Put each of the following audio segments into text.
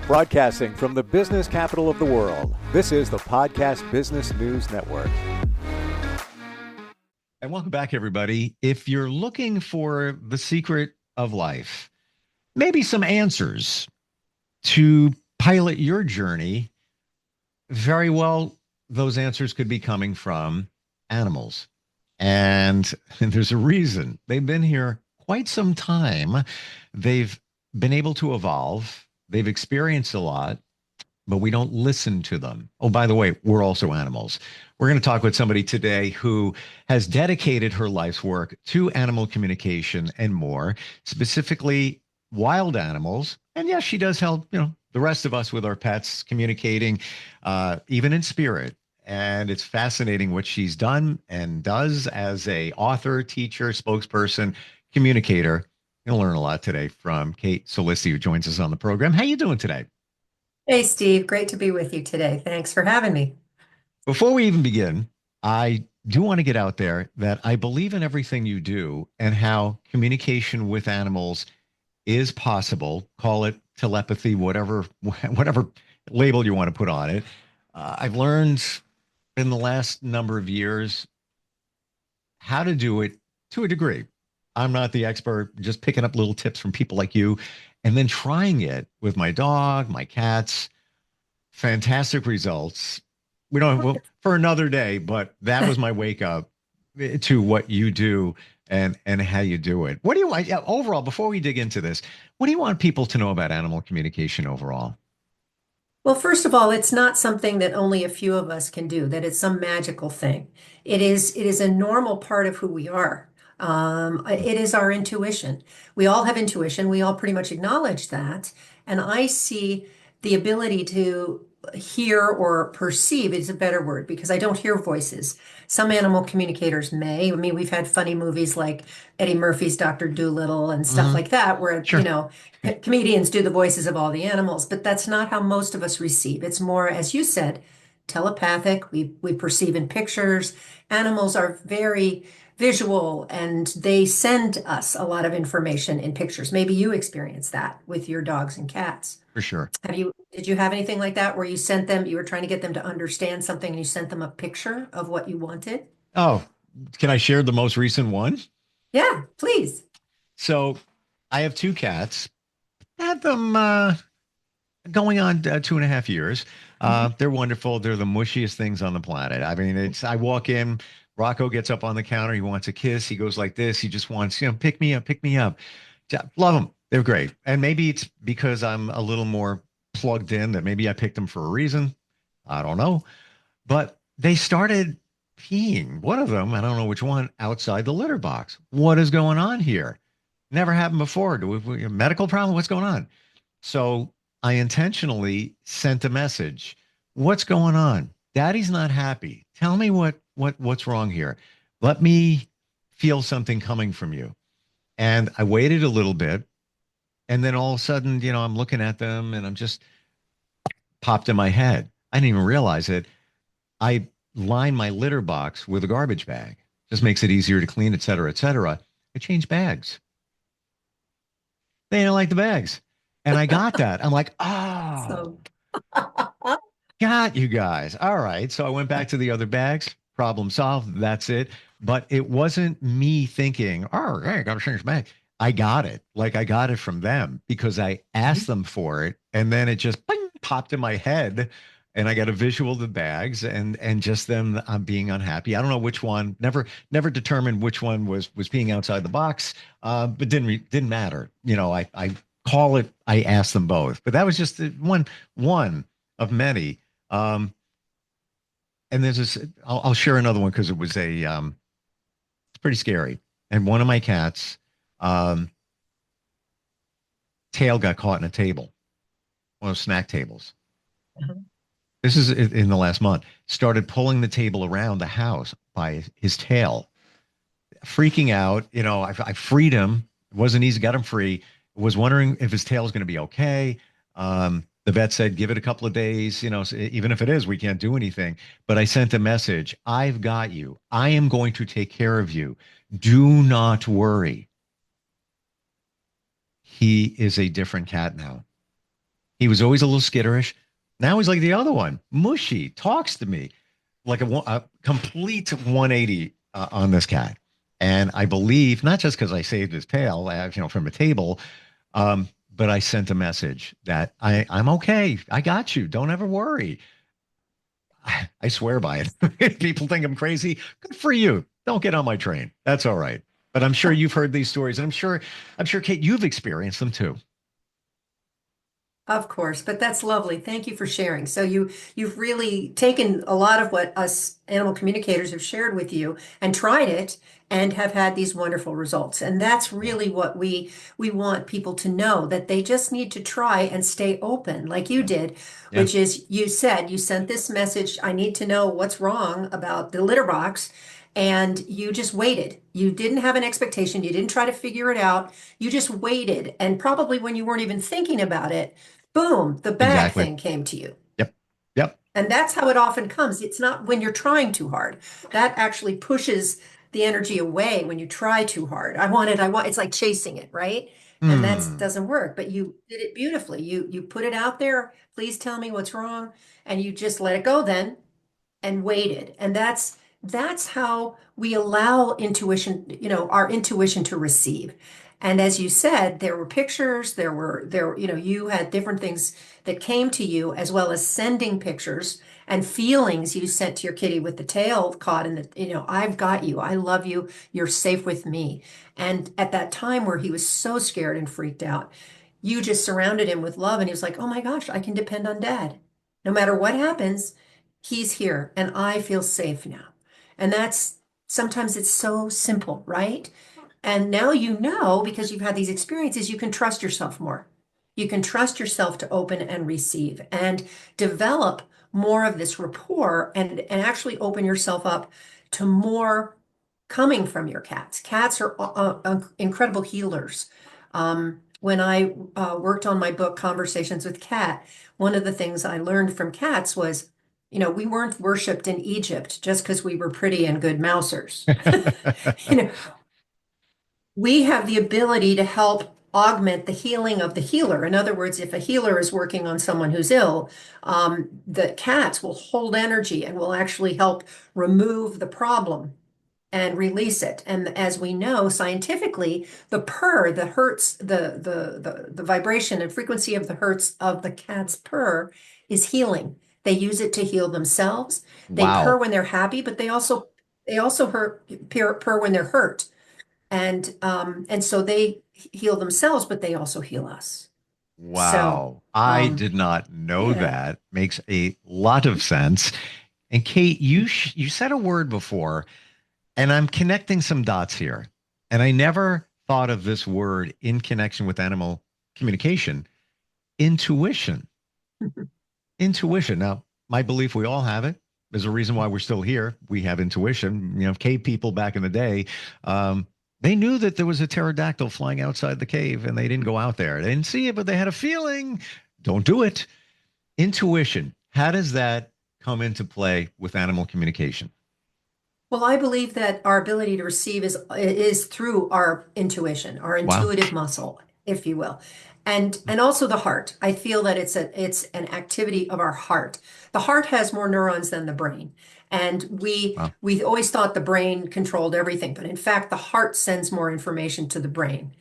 Broadcasting from the business capital of the world, this is the Podcast Business News Network. And welcome back, everybody. If you're looking for the secret of life, maybe some answers to pilot your journey, very well, those answers could be coming from animals. And there's a reason. They've been here quite some time. They've been able to evolve. They've experienced a lot, but we don't listen to them. Oh, by the way, we're also animals. We're going to talk with somebody today who has dedicated her life's work to animal communication and more, specifically wild animals. And yes, she does help, the rest of us with our pets communicating, even in spirit. And it's fascinating what she's done and does as a author, teacher, spokesperson, communicator. You'll learn a lot today from Kate Solisti, who joins us on the program. How you doing today? Hey, Steve. Great to be with you today. Thanks for having me. Before we even begin, I do want to get out there that I believe in everything you do and how communication with animals is possible. Call it telepathy, whatever label you want to put on it. I've learned in the last number of years how to do it to a degree. I'm not the expert, just picking up little tips from people like you and then trying it with my dog, my cats. Fantastic results. We don't well, for another day, but that was my wake up to what you do and how you do it. What do you want overall, before we dig into this, what do you want people to know about animal communication overall? Well, first of all, it's not something that only a few of us can do, that it's some magical thing. It is a normal part of who we are. It is our intuition. We all have intuition. We all pretty much acknowledge that. And I see the ability to hear or perceive is a better word because I don't hear voices. Some animal communicators may. I mean, we've had funny movies like Eddie Murphy's Dr. Dolittle and stuff like that, where, Sure. comedians do the voices of all the animals, but that's not how most of us receive. It's more, as you said, telepathic. We perceive in pictures. Animals are very visual and they send us a lot of information in pictures. Maybe you experience that with your dogs and cats. For sure. Did you have anything like that where you were trying to get them to understand something and you sent them a picture of what you wanted? Oh, can I share the most recent one? Yeah, please. So I have two cats. Had them going on 2.5 years. Mhm. They're wonderful. They're the mushiest things on the planet. I mean, I walk in, Rocco gets up on the counter. He wants a kiss. He goes like this. He just wants, pick me up, pick me up. Love them. They're great. And maybe it's because I'm a little more plugged in that maybe I picked them for a reason. I don't know. But they started peeing. One of them, I don't know which one, outside the litter box. What is going on here? Never happened before. Do we a medical problem? What's going on? So I intentionally sent a message. What's going on? Daddy's not happy. Tell me what's wrong here. Let me feel something coming from you. And I waited a little bit. And then all of a sudden, I'm looking at them and I'm just popped in my head. I didn't even realize it. I line my litter box with a garbage bag. Just makes it easier to clean, et cetera, et cetera. I changed bags. They didn't like the bags. And I got that. I'm like, oh, So, got you guys. All right. So I went back to the other bags. Problem solved. That's it. But it wasn't me thinking, oh, hey, I got to change bag. I got it. Like I got it from them because I asked them for it. And then it just bing, popped in my head. And I got a visual of the bags and just them being unhappy. I don't know which one. Never determined which one was being outside the box. But didn't matter. I call it. I asked them both. But that was just one of many. And there's this. I'll share another one because it was it's pretty scary. And one of my cats, tail got caught in a table, one of those snack tables. Mhm. This is in the last month. Started pulling the table around the house by his tail, freaking out. I freed him. It wasn't easy. Got him free. Was wondering if his tail was going to be okay. The vet said, give it a couple of days. So even if it is, we can't do anything. But I sent a message. I've got you. I am going to take care of you. Do not worry. He is a different cat now. He was always a little skitterish. Now he's like the other one, mushy, talks to me like a complete 180 on this cat. And I believe not just because I saved his tail, from a table, but I sent a message that I'm okay. I got you. Don't ever worry. I swear by it. People think I'm crazy. Good for you. Don't get on my train. That's all right. But I'm sure you've heard these stories, and I'm sure, Kate, you've experienced them too. Of course, but that's lovely. Thank you for sharing. So you've really taken a lot of what us animal communicators have shared with you and tried it and have had these wonderful results. And that's Yeah. really what we want people to know, that they just need to try and stay open like you Yeah. did, Yeah. which is you said you sent this message, I need to know what's wrong about the litter box. And you just waited. You didn't have an expectation. You didn't try to figure it out. You just waited. And probably when you weren't even thinking about it, boom, the bad Exactly. thing came to you. Yep. Yep. And that's how it often comes. It's not when you're trying too hard. That actually pushes the energy away when you try too hard. It's like chasing it, right? And that Hmm. doesn't work. But you did it beautifully. You put it out there. Please tell me what's wrong. And you just let it go then and waited. And that's how we allow intuition, our intuition to receive. And as you said, there were pictures, you had different things that came to you, as well as sending pictures and feelings you sent to your kitty with the tail caught in I've got you, I love you, you're safe with me. And at that time where he was so scared and freaked out, you just surrounded him with love, and he was like, oh my gosh, I can depend on dad. No matter what happens, he's here and I feel safe now. And that's sometimes it's so simple, right? And now you know, because you've had these experiences, you can trust yourself more. You can trust yourself to open and receive and develop more of this rapport and actually open yourself up to more coming from your cats. Cats are incredible healers. When I worked on my book, Conversations with Cat, one of the things I learned from cats was, we weren't worshipped in Egypt just because we were pretty and good mousers. You know, we have the ability to help augment the healing of the healer. In other words, if a healer is working on someone who's ill, the cats will hold energy and will actually help remove the problem and release it. And as we know scientifically, the purr, the hertz, the vibration and frequency of the hertz of the cat's purr is healing. They use it to heal themselves. They purr Wow. when they're happy, but they also purr when they're hurt. And so they heal themselves, but they also heal us. So Wow. I did not know yeah. that. Makes a lot of sense. And Kate, you said a word before, and I'm connecting some dots here. And I never thought of this word in connection with animal communication, intuition. Intuition. Now, my belief, we all have it. There's a reason why we're still here. We have intuition. Cave people back in the day, they knew that there was a pterodactyl flying outside the cave, and they didn't go out there. They didn't see it, but they had a feeling. Don't do it. Intuition. How does that come into play with animal communication? Well, I believe that our ability to receive is through our intuition, our Wow. intuitive muscle, if you will. And also the heart. I feel that it's an activity of our heart. The heart has more neurons than the brain. And we Wow. we always thought the brain controlled everything, but in fact, the heart sends more information to the brain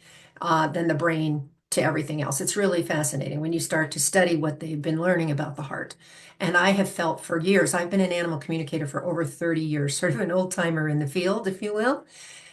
than the brain to everything else. It's really fascinating when you start to study what they've been learning about the heart. And I have felt for years, I've been an animal communicator for over 30 years, sort of an old timer in the field, if you will.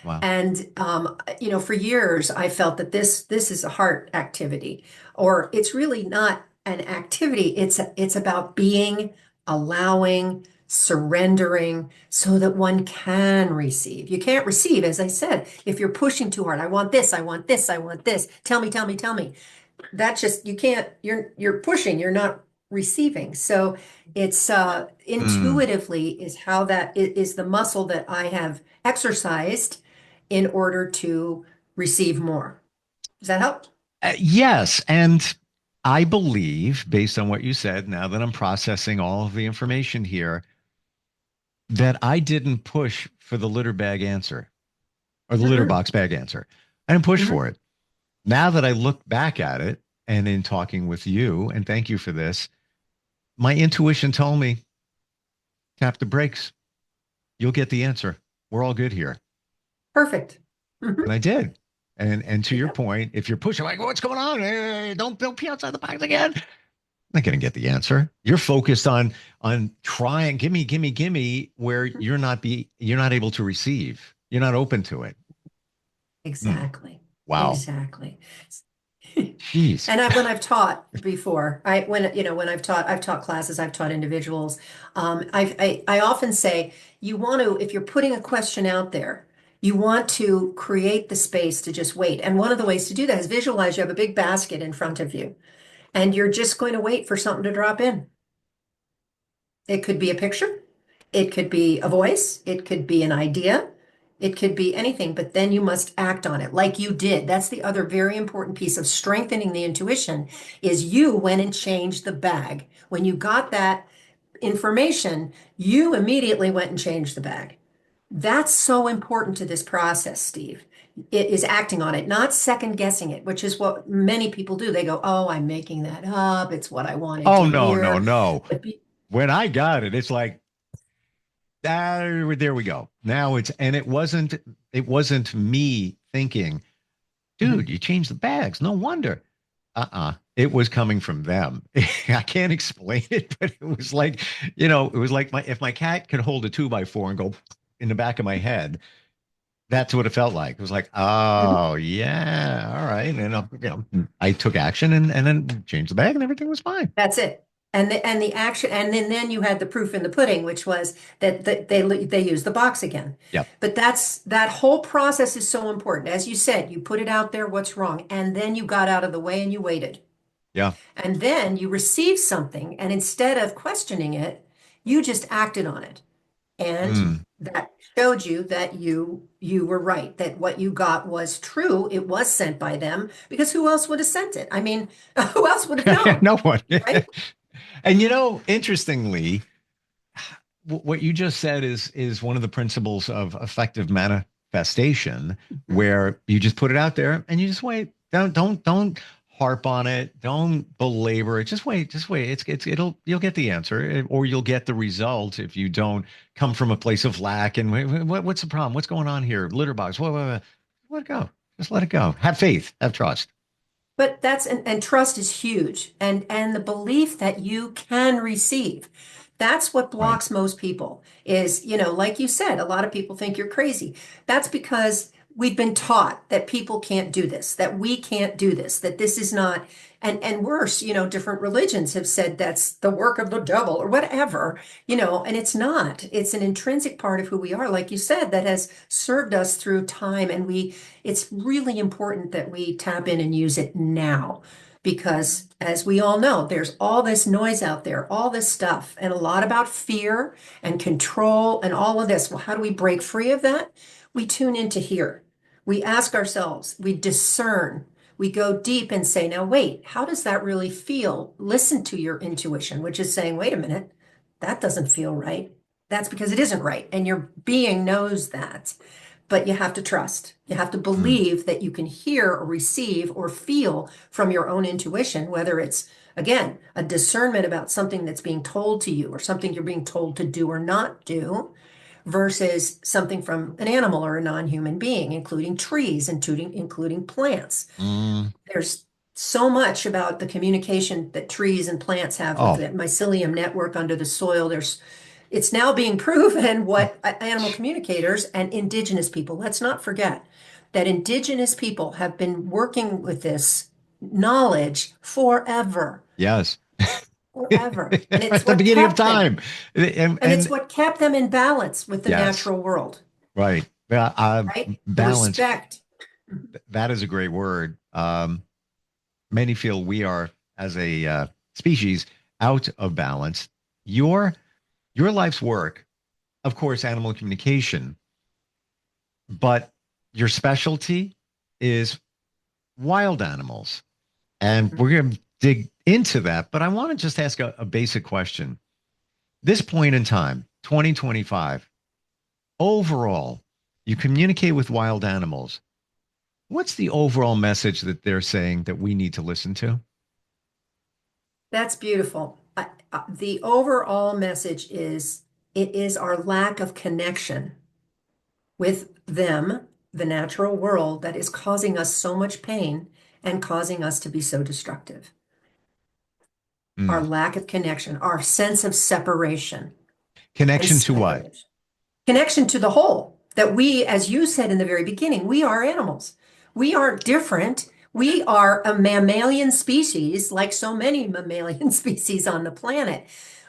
Wow. And for years I felt that this is a heart activity, or it's really not an activity. It's about being, allowing, surrendering so that one can receive. You can't receive, as I said, if you're pushing too hard. I want this, I want this, I want this. Tell me, tell me, tell me. That's just you can't, you're pushing, you're not receiving. So it's Mm. intuitively is how that is the muscle that I have exercised in order to receive more. Does that help? Yes. And I believe, based on what you said, now that I'm processing all of the information here, that I didn't push for the litter bag answer or the litter Mm-mm. box bag answer. I didn't push Mhm. for it. Now that I look back at it, and in talking with you, and thank you for this, my intuition told me, tap the brakes. You'll get the answer. We're all good here. Perfect. And I did. And to your Yeah. point, if you're pushing like, what's going on? Hey, don't pee outside the box again. Not going to get the answer. You're focused on trying, gimme, where you're not able to receive. You're not open to it. Hmm. Exactly. Wow. Exactly. Jeez. And when I've taught before, when I've taught classes, I've taught individuals. I often say you want to, if you're putting a question out there, you want to create the space to just wait. And one of the ways to do that is visualize you have a big basket in front of you, and you're just going to wait for something to drop in. It could be a picture, it could be a voice, it could be an idea, it could be anything, but then you must act on it like you did. That's the other very important piece of strengthening the intuition is you went and changed the bag. When you got that information, you immediately went and changed the bag. That's so important to this process, Steve. It is acting on it, not second guessing it, which is what many people do. They go, "Oh, I'm making that up. It's what I wanted Oh to no, no, hear." no. But be, When I got it, it's like, ah, there we go. Now it wasn't me thinking, dude, you changed the bags. No wonder. It was coming from them. I can't explain it, but it was like, it was like if my cat could hold a 2x4 and go in the back of my head, that's what it felt like. It was like, Mhm. oh yeah, all right. And I took action and then changed the bag and everything was fine. That's it. And the action, and then you had the proof in the pudding, which was that they use the box again. Yep. But that whole process is so important. As you said, you put it out there, what's wrong, and then you got out of the way and you waited. Yeah. And then you received something, and instead of questioning it, you just acted on it. And Mm. that showed you that you were right, that what you got was true. It was sent by them because who else would have sent it? I mean, who else would have known, No one. right? And interestingly, what you just said is one of the principles of effective manifestation, Mhm. where you just put it out there and you just wait. Don't harp on it. Don't belabor it. Just wait. Just wait. You'll get the answer, or you'll get the result if you don't come from a place of lack. And what's the problem? What's going on here? Litter box. What? Let it go. Just let it go. Have faith. Have trust. But and trust is huge. And the belief that you can receive. That's what Right. blocks most people is, like you said, a lot of people think you're crazy. That's because we've been taught that people can't do this, that we can't do this, that this is not, and worse, different religions have said that's the work of the devil or whatever, and it's not. It's an intrinsic part of who we are, like you said, that has served us through time. And it's really important that we tap in and use it now. Because as we all know, there's all this noise out there, all this stuff, and a lot about fear and control and all of this. Well, how do we break free of that? We tune into here. We ask ourselves, we discern, we go deep and say, now, wait, how does that really feel? Listen to your intuition, which is saying, wait a minute, that doesn't feel right. That's because it isn't right. And your being knows that. But you have to trust. You have to Mm. believe that you can hear or receive or feel from your own intuition, whether it's, again, a discernment about something that's being told to you or something you're being told to do or not do, versus something from an animal or a non-human being, including trees, including plants. Mm. There's so much about the communication that trees and plants have with Oh, the mycelium network under the soil. It's now being proven what animal communicators and indigenous people, let's not forget that indigenous people have been working with this knowledge forever, yes. forever. And it's At the what beginning of kept them, time. And, and it's and what kept them in balance with the yes, natural world, right. Yeah, right? The balance. respect. That is a great word. Many feel we are, as a species, out of balance. Your your life's work, of course, animal communication, but your specialty is wild animals, and we're going to dig into that. But I want to just ask a basic question. This point in time, 2025, overall, you communicate with wild animals. What's the overall message that they're saying that we need to listen to? That's beautiful. The overall message is it is our lack of connection with them, the natural world, that is causing us so much pain and causing us to be so destructive. Our Mm. lack of connection, our sense of separation and Connection to what? separation. Connection to the whole, that we, as you said in the very beginning, we are animals. We aren't different. We are a mammalian species, like so many mammalian species on the planet.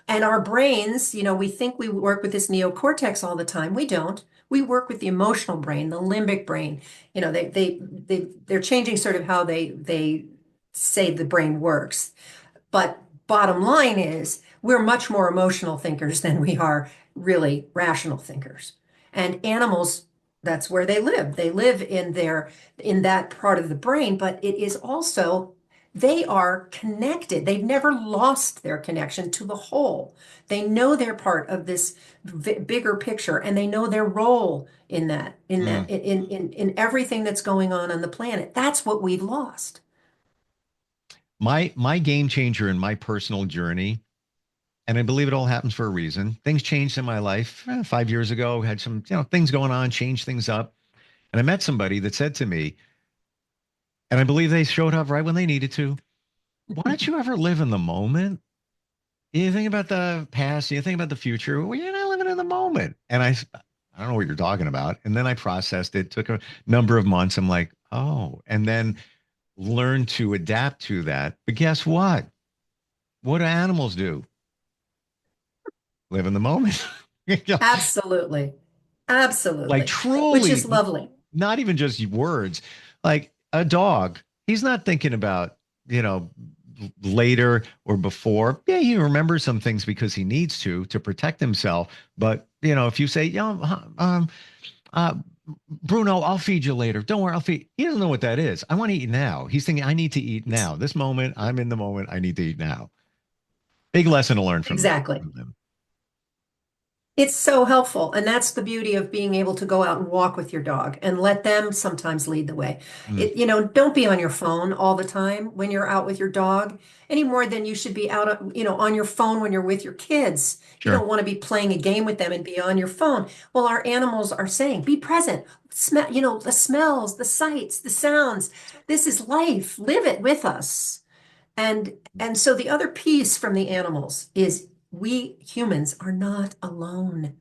And our brains, we think we work with this neocortex all the time. We don't. We work with the emotional brain, the limbic brain. They're changing sort of how they say the brain works. But bottom line is, we're much more emotional thinkers than we are really rational thinkers. And animals, that's where they live. They live in that part of the brain, but it is also they are connected. They've never lost their connection to the whole. They know they're part of this bigger picture, and they know their role in that, Mm. in everything that's going on the planet. That's what we've lost. My game changer in my personal journey, and I believe it all happens for a reason. Things changed in my life 5 years ago. Had some things going on, changed things up, and I met somebody that said to me, and I believe they showed up right when they needed to. Why don't you ever live in the moment? You think about the past, you think about the future. Well, you're not living in the moment. And I don't know what you're talking about. And then I processed it. Took a number of months. I'm like, oh, and then learned to adapt to that. But guess what? What do animals do? Live in the moment. Absolutely. Like Absolutely. Which is truly, lovely. not even just words. Like a dog, he's not thinking about, you know, later or before. Yeah, he remembers some things because he needs to protect himself. But, if you say, uh, Bruno, I'll feed you later. Don't worry, I'll feed. He doesn't know what that is. I want to eat now. He's thinking, I need to eat now. This moment, I'm in the moment. I need to eat now. Big lesson to learn from Exactly. them. It's so helpful. And that's the beauty of being able to go out and walk with your dog and let them sometimes lead the way. Mm, Don't be on your phone all the time when you're out with your dog any more than you should be out, on your phone when you're with your kids. You sure. don't want to be playing a game with them and be on your phone. Well, our animals are saying, be present. Smell, the smells, the sights, the sounds. This is life. Live it with us. And so the other piece from the animals is we humans are not alone.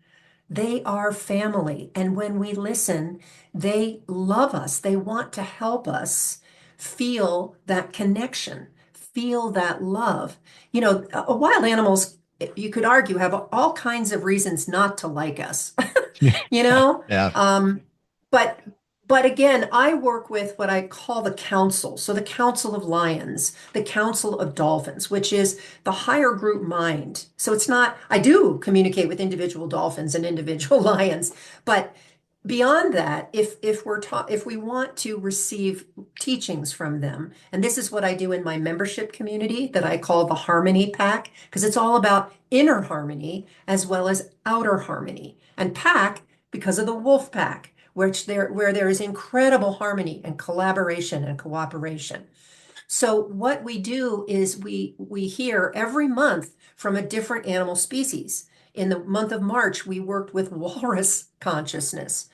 They are family. And when we listen, they love us. They want to help us feel that connection, feel that love. Wild animals, you could argue, have all kinds of reasons not to like us. you know Yeah. um but but again, I work with what I call the council, so the council of lions, the council of dolphins, which is the higher group mind. So it's not, I do communicate with individual dolphins and individual lions, but beyond that, if we want to receive teachings from them, and this is what I do in my membership community that I call the Harmony Pack, because it's all about inner harmony as well as outer harmony. And pack because of the wolf pack, where there is incredible harmony and collaboration and cooperation. So what we do is we hear every month from a different animal species. In the month of March, we worked with walrus consciousness.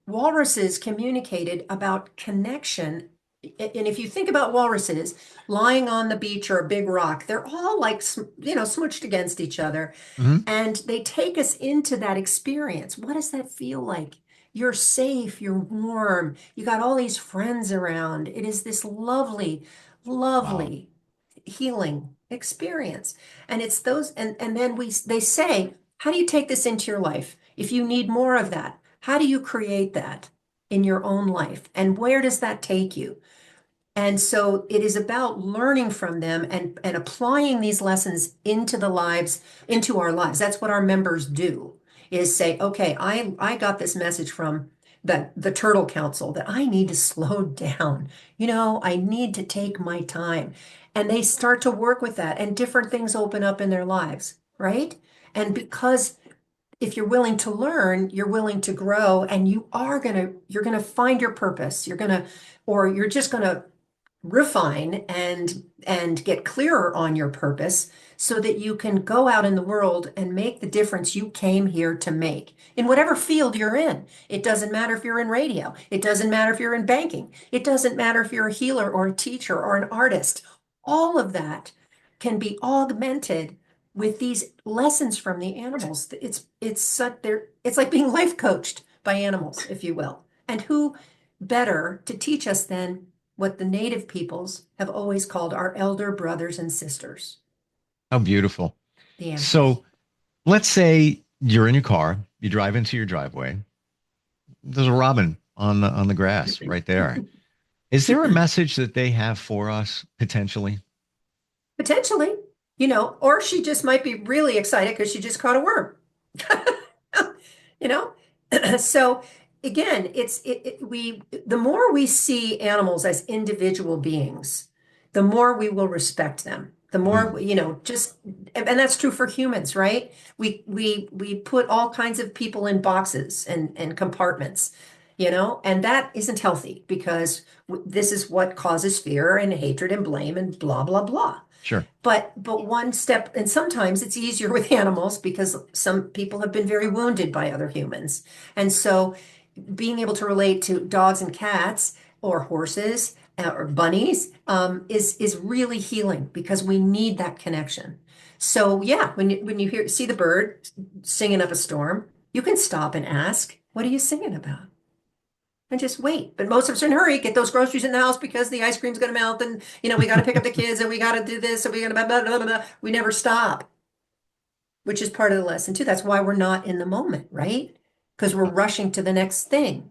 Walruses communicated about connection. And if you think about walruses lying on the beach or a big rock, they're all like, smushed against each other. Mhm. And they take us into that experience. What does that feel like? You're safe, you're warm, you got all these friends around. It is this lovely, Wow. lovely healing experience. And it's those, and then they say, how do you take this into your life? If you need more of that, how do you create that in your own life? And where does that take you? And so it is about learning from them and applying these lessons into our lives. That's what our members do, is say, okay, I got this message from the Turtle Council that I need to slow down. I need to take my time. And they start to work with that, and different things open up in their lives, right? And because if you're willing to learn, you're willing to grow, and you're gonna find your purpose. Or you're just gonna refine and get clearer on your purpose so that you can go out in the world and make the difference you came here to make in whatever field you're in. It doesn't matter if you're in radio. It doesn't matter if you're in banking. It doesn't matter if you're a healer or a teacher or an artist. All of that can be augmented with these lessons from the animals. It's like being life coached by animals, if you will. And who better to teach us than what the native peoples have always called our elder brothers and sisters, How beautiful. the animals. So let's say you're in your car, you drive into your driveway. There's a robin on the grass right there. Is there a message that they have for us potentially? Potentially, or she just might be really excited because she just caught a worm. you know? So again, the more we see animals as individual beings, the more we will respect them. The more, Mm. and that's true for humans, right? We put all kinds of people in boxes and compartments, and that isn't healthy because this is what causes fear and hatred and blame and blah, blah, blah. Sure. But one step, and sometimes it's easier with animals because some people have been very wounded by other humans. And so being able to relate to dogs and cats or horses or bunnies is really healing because we need that connection. So yeah, when you see the bird singing up a storm, you can stop and ask, "What are you singing about?" And just wait. But most of us are in a hurry, get those groceries in the house because the ice cream's going to melt and, we got to pick up the kids and we got to do this and we got to blah, blah, blah, blah. We never stop, which is part of the lesson too. That's why we're not in the moment, right? Because we're rushing to the next thing.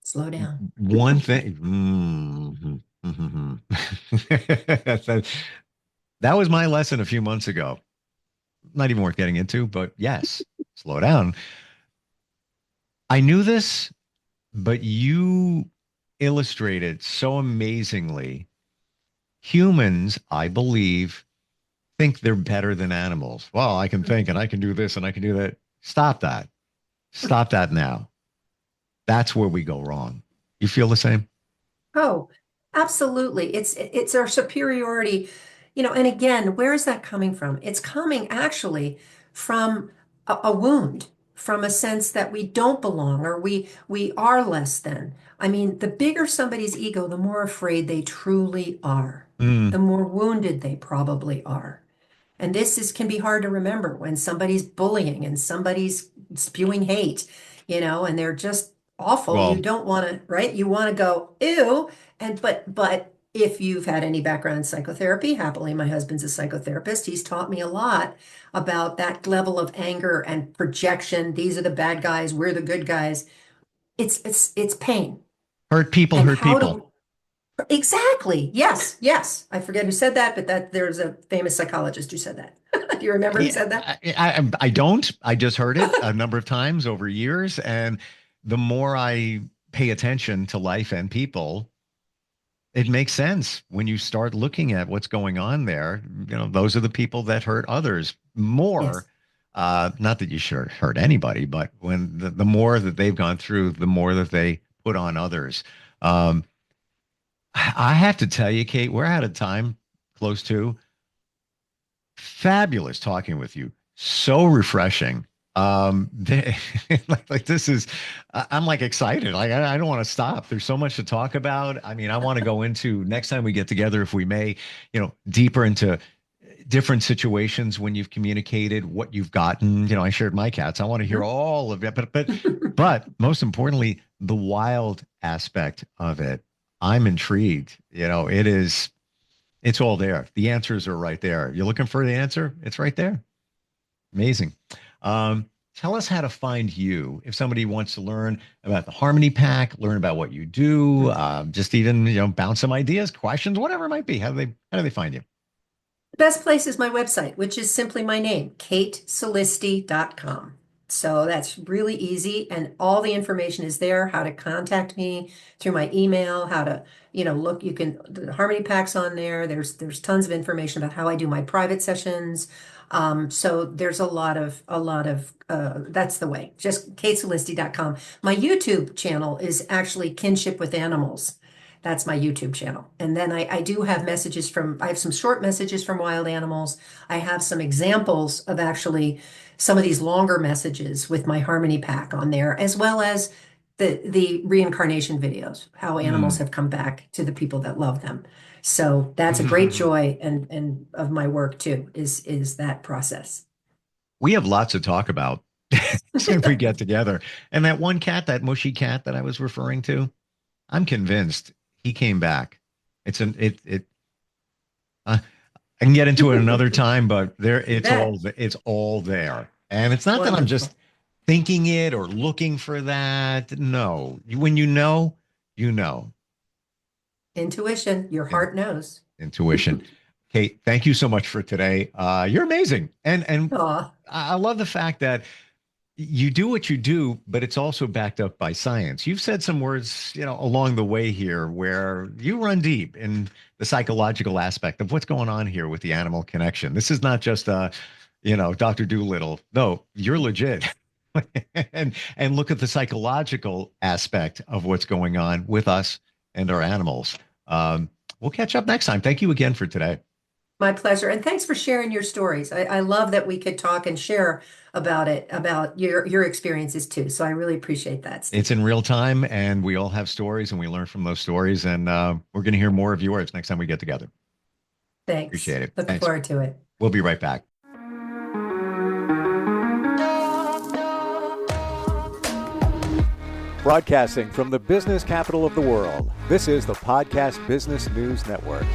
Slow down. One thing. That that was my lesson a few months ago. Not even worth getting into, but yes, slow down. I knew this, but you illustrated so amazingly. Humans, I believe, think they're better than animals. Well, I can think and I can do this and I can do that. Stop that. Stop that now. That's where we go wrong. You feel the same? Oh, absolutely. It's our superiority, and again, where is that coming from? It's coming actually from a wound, from a sense that we don't belong or we are less than. I mean, the bigger somebody's ego, the more afraid they truly are, Mm, the more wounded they probably are. And can be hard to remember when somebody's bullying and somebody's spewing hate, and they're just awful. You well, don't want to, right? You want to go, ew. But if you've had any background in psychotherapy, happily, my husband's a psychotherapist. He's taught me a lot about that level of anger and projection. These are the bad guys, we're the good guys. It's pain. hurt people And hurt how people. do Exactly. Yes, yes. I forget who said that, but there's a famous psychologist who said that. Do you remember who Yeah, said that? I don't. I just heard it a number of times over years. And the more I pay attention to life and people, it makes sense when you start looking at what's going on there. Those are the people that hurt others more. Yes. Not that you should hurt anybody, but when the more that they've gone through, the more that they put on others. Um, I have to tell you, Kate, we're out of time, close to. Fabulous talking with you. So refreshing. Like this is, I'm like excited. Like I don't want to stop. There's so much to talk about. I mean, I want to go into next time we get together, if we may, deeper into different situations when you've communicated what you've gotten. I shared my cats. I want to hear all of it, but most importantly, the wild aspect of it. I'm intrigued. It's all there. The answers are right there. You're looking for the answer? It's right there. Amazing. Tell us how to find you if somebody wants to learn about the Harmony Pack, learn about what you do, just even bounce some ideas, questions, whatever it might be. How do they find you? The best place is my website, which is simply my name, katesolisti.com. So that's really easy, and all the information is there, how to contact me through my email, how to, look, the Harmony Pack's on there. There's tons of information about how I do my private sessions. So there's that's the way, just katesolisti.com. My YouTube channel is actually Kinship with Animals. That's my YouTube channel. And then I do have I have some short messages from wild animals. I have some examples of actually some of these longer messages with my Harmony Pack on there, as well as the reincarnation videos, how animals have come back to the people that love them. So that's a great joy and of my work too, is that process. We have lots to talk about if we get together. And that one cat, that mushy cat that I was referring to, I'm convinced he came back. I can get into it another time, but it's all there. And it's not that I'm just thinking it or looking for that. No, when you know, you know. Intuition, your heart knows. Intuition. Kate, thank you so much for today. You're amazing. And Aw. I love the fact that you do what you do, but it's also backed up by science. You've said some words, along the way here where you run deep in the psychological aspect of what's going on here with the animal connection. This is not just Dr. Doolittle. No, you're legit. and look at the psychological aspect of what's going on with us and our animals. We'll catch up next time. Thank you again for today. My pleasure. And thanks for sharing your stories. I love that we could talk and share about your experiences too. So I really appreciate that, Steve. It's in real time, and we all have stories and we learn from those stories. And we're going to hear more of yours next time we get together. Thanks. Appreciate it. Looking forward to it. We'll be right back. Broadcasting from the business capital of the world, this is the Podcast Business News Network.